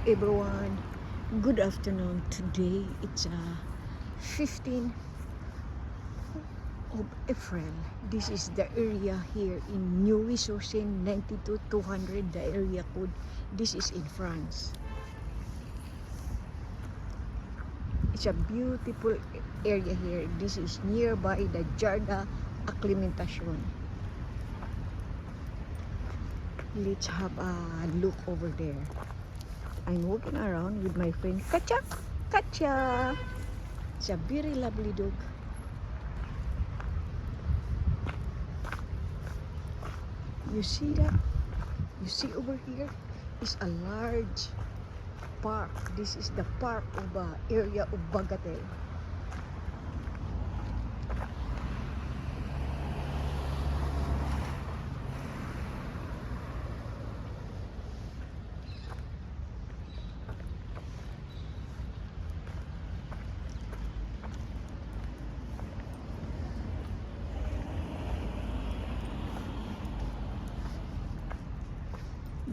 everyone, good afternoon. Today it's 15 of April. This is the area here in Neuilly-sur-Seine 92200, the area code. This is in France. It's a beautiful area here. This is nearby the Jardin Acclimatation. Let's have a look over there. I'm walking around with my friend Katya. Katya! It's a very lovely dog. You see that? You see over here is a large park. This is the park of area of Bagatelle.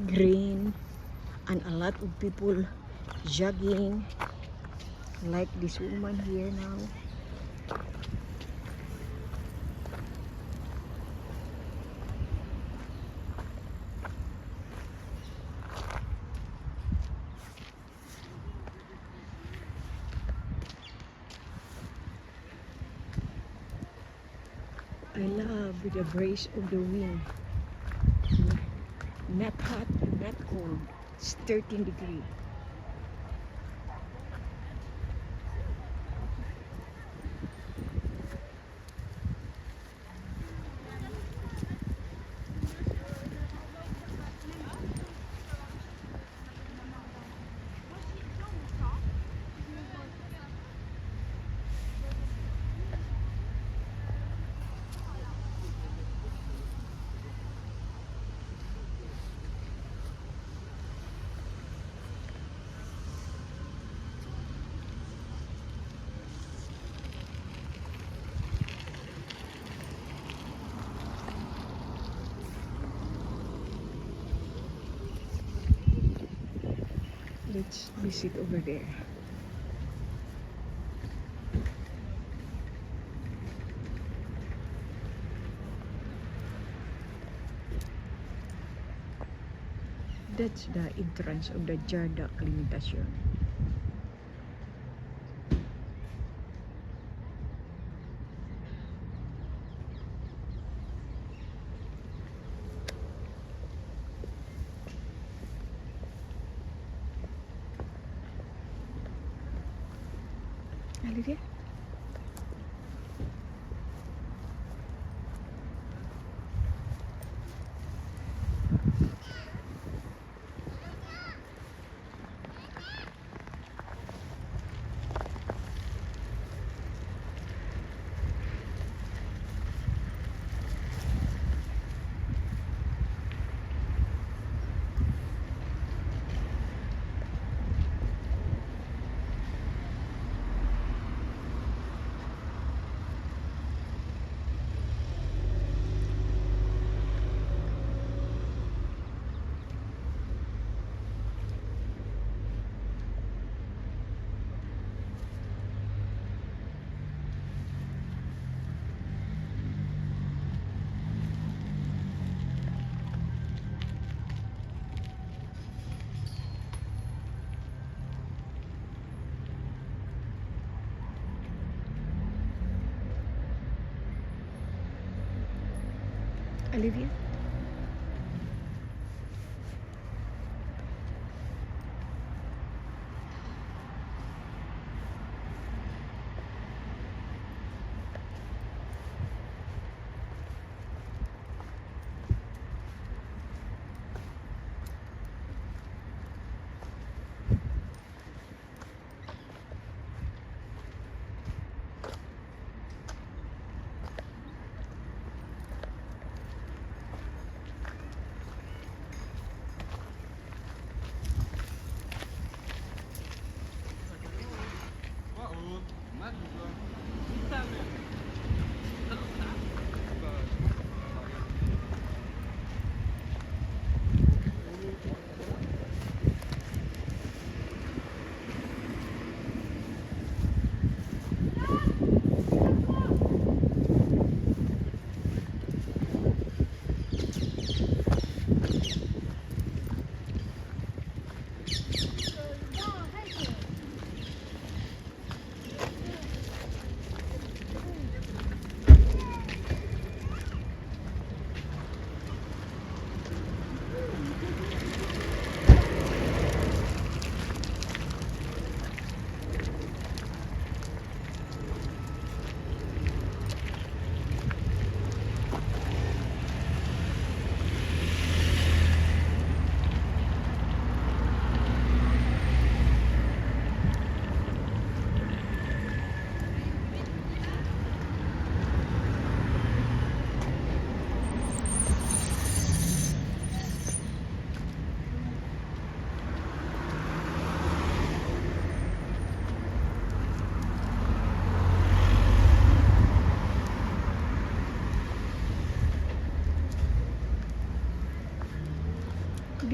Green and a lot of people jogging like this woman here now. I love the breeze of the wind. Not hot, not cold. It's 13 degrees. Let's visit over there. That's the entrance of the Jardin Acclimatation. Olivia? Olivia?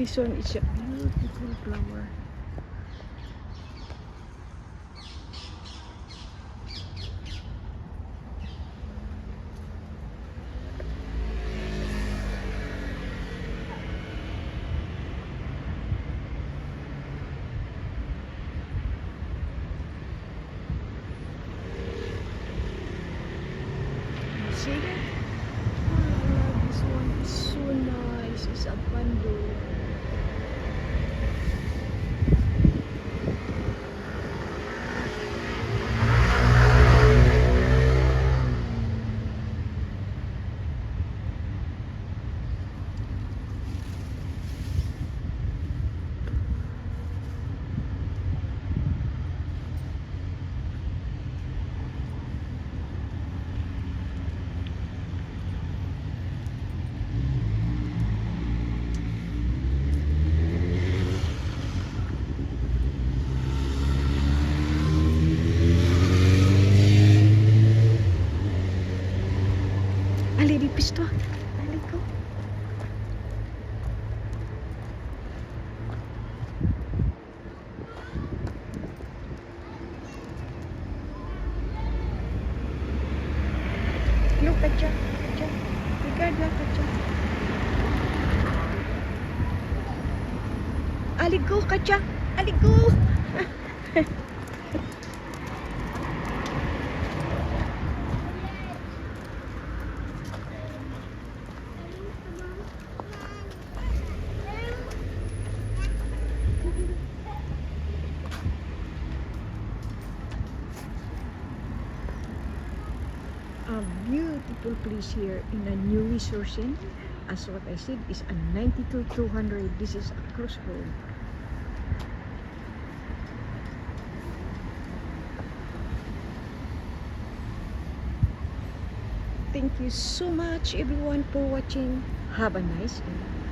This one is a beautiful flower. See that? Ah, this one is so nice. It's a bando. Ali di pisto. Ali ko. Look, Katya. Katya. Regard lang, Katya. Ali go, Katya. Ali go. A beautiful place here in a new resourcing. As what I said is a 92-200. This is a crossroad. Thank you so much everyone for watching. Have a nice day.